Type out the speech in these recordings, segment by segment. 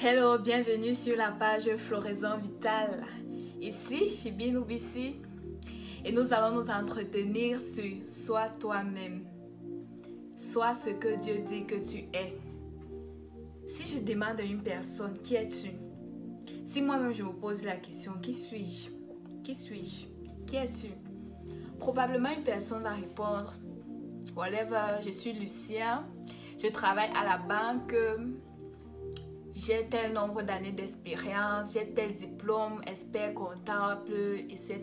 Hello, bienvenue sur la page Floraison Vitale. Ici Phoebe Noubissi et nous allons nous entretenir sur Sois toi-même. Sois ce que Dieu dit que tu es. Si je demande à une personne qui es-tu? Si moi-même je me pose la question qui suis-je? Qui suis-je? Qui es-tu? Probablement une personne va répondre whatever, je suis Lucien, je travaille à la banque. J'ai tel nombre d'années d'expérience, j'ai tel diplôme, expert comptable, etc.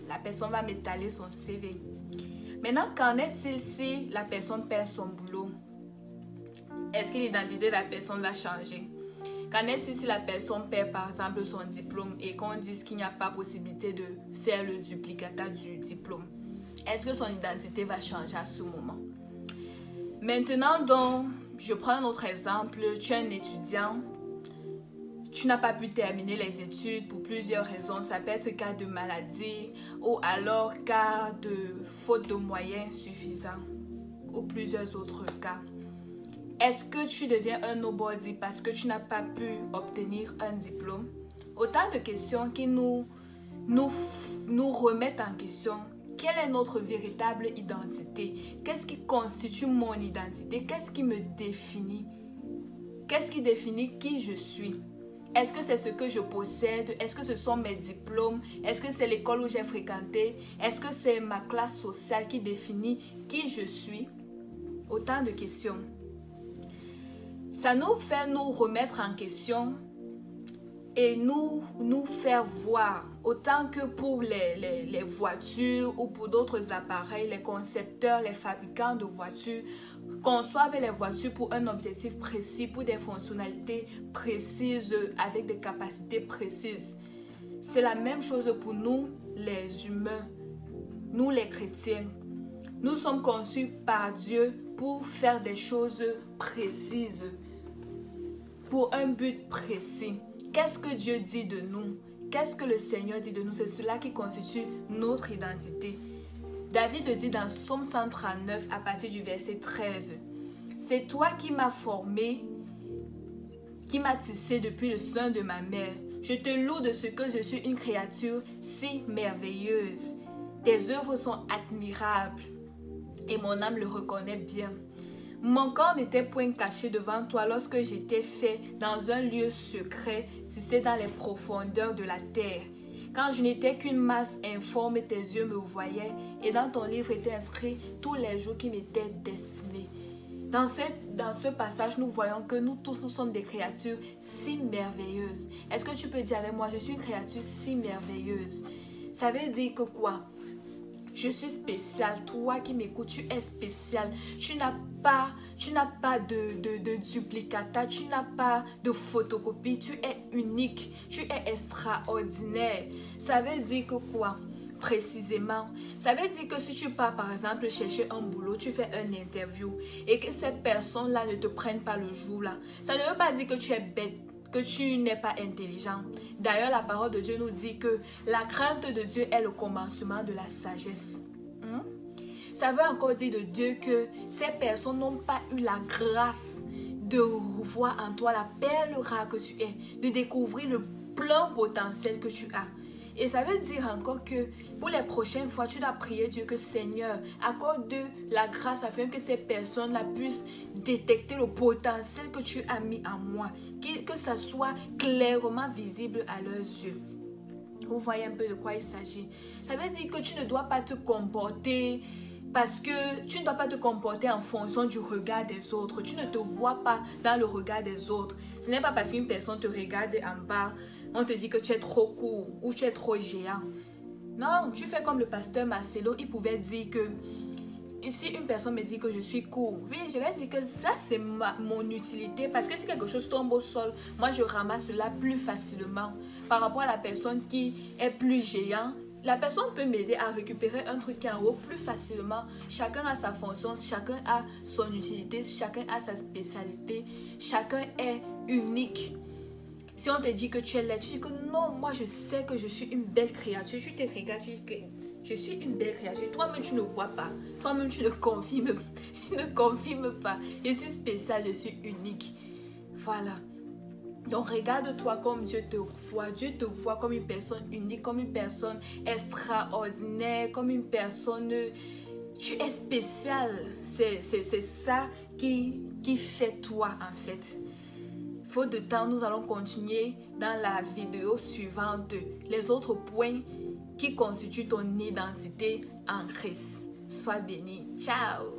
La personne va m'étaler son CV. Maintenant, qu'en est-il si la personne perd son boulot? Est-ce que l'identité de la personne va changer? Qu'en est-il si la personne perd par exemple son diplôme et qu'on dise qu'il n'y a pas possibilité de faire le duplicata du diplôme? Est-ce que son identité va changer à ce moment? Maintenant donc, je prends un autre exemple. Tu es un étudiant, tu n'as pas pu terminer les études pour plusieurs raisons. Ça peut être cas de maladie ou alors cas de faute de moyens suffisants ou plusieurs autres cas. Est-ce que tu deviens un nobody parce que tu n'as pas pu obtenir un diplôme? Autant de questions qui nous remettent en question. Quelle est notre véritable identité? Qu'est-ce qui constitue mon identité? Qu'est-ce qui me définit? Qu'est-ce qui définit qui je suis? Est-ce que c'est ce que je possède? Est-ce que ce sont mes diplômes? Est-ce que c'est l'école où j'ai fréquenté? Est-ce que c'est ma classe sociale qui définit qui je suis? Autant de questions. Ça nous fait nous remettre en question et nous faire voir, autant que pour les voitures ou pour d'autres appareils, les concepteurs, les fabricants de voitures conçoivent les voitures pour un objectif précis, pour des fonctionnalités précises, avec des capacités précises. C'est la même chose pour nous, les humains, nous les chrétiens. Nous sommes conçus par Dieu pour faire des choses précises, pour un but précis. Qu'est-ce que Dieu dit de nous? Qu'est-ce que le Seigneur dit de nous? C'est cela qui constitue notre identité. David le dit dans Psaume 139 à partir du verset 13. C'est toi qui m'as formé, qui m'as tissé depuis le sein de ma mère. Je te loue de ce que je suis une créature si merveilleuse. Tes œuvres sont admirables et mon âme le reconnaît bien. Mon corps n'était point caché devant toi lorsque j'étais fait dans un lieu secret, tissé dans les profondeurs de la terre. Quand je n'étais qu'une masse informe, tes yeux me voyaient et dans ton livre étaient inscrits tous les jours qui m'étaient destinés. Dans ce passage, nous voyons que nous tous, nous sommes des créatures si merveilleuses. Est-ce que tu peux dire avec moi, je suis une créature si merveilleuse? Ça veut dire que quoi? Je suis spécial. Toi qui m'écoutes, tu es spécial. Tu n'as pas de duplicata, tu n'as pas de photocopie. Tu es unique, tu es extraordinaire. Ça veut dire que quoi? Précisément, ça veut dire que si tu pars par exemple chercher un boulot, tu fais une interview et que ces personnes-là ne te prennent pas le jour là, ça ne veut pas dire que tu es bête, que tu n'es pas intelligent. D'ailleurs, la parole de Dieu nous dit que la crainte de Dieu est le commencement de la sagesse. Ça veut encore dire de Dieu que ces personnes n'ont pas eu la grâce de voir en toi la perle rare que tu es, de découvrir le plein potentiel que tu as. Et ça veut dire encore que pour les prochaines fois, tu dois prier Dieu que Seigneur, accorde la grâce afin que ces personnes-là puissent détecter le potentiel que tu as mis en moi, que ça soit clairement visible à leurs yeux. Vous voyez un peu de quoi il s'agit. Ça veut dire que tu ne dois pas te comporter parce que tu ne dois pas te comporter en fonction du regard des autres. Tu ne te vois pas dans le regard des autres. Ce n'est pas parce qu'une personne te regarde en bas, on te dit que tu es trop court ou tu es trop géant. Non, tu fais comme le pasteur Marcelo, il pouvait dire que si une personne me dit que je suis court, oui, je vais dire que ça c'est mon utilité parce que si quelque chose tombe au sol, moi je ramasse cela plus facilement. Par rapport à la personne qui est plus géant, la personne peut m'aider à récupérer un truc qui est en haut plus facilement. Chacun a sa fonction, chacun a son utilité, chacun a sa spécialité, chacun est unique. Si on te dit que tu es laid, tu dis que non, moi je sais que je suis une belle créature. Tu te regardes, tu dis que je suis une belle créature. Toi-même tu ne vois pas. Toi-même tu ne confirmes pas. Je suis spéciale, je suis unique. Voilà. Donc regarde-toi comme Dieu te voit. Dieu te voit comme une personne unique, comme une personne extraordinaire, comme une personne... Tu es spécial. C'est ça qui fait toi en fait. Faute de temps, nous allons continuer dans la vidéo suivante. Les autres points qui constituent ton identité en Christ. Sois béni. Ciao.